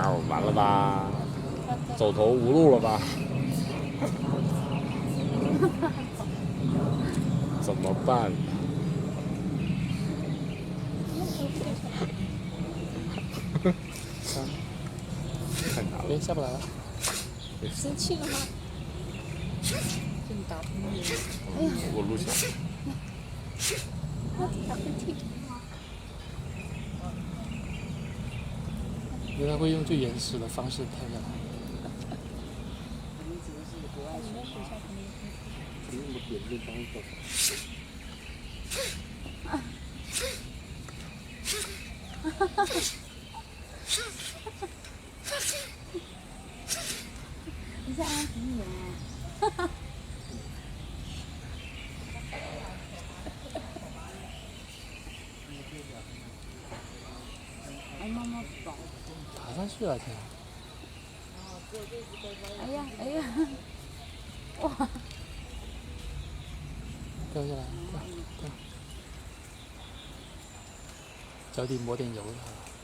喵，完了吧？走投无路了吧？怎么办？太难了。哎，下不来了。生气了吗？正打喷嚏。哎呀，我录下。打喷嚏。因为他会用最原始的方式拍下来。我们指的是国外说话，不用点对方一个。你在安很远啊。哎，妈妈宝。爬上去了，天！哎呀哎呀，哇！掉下来，掉，脚底抹点油就好了。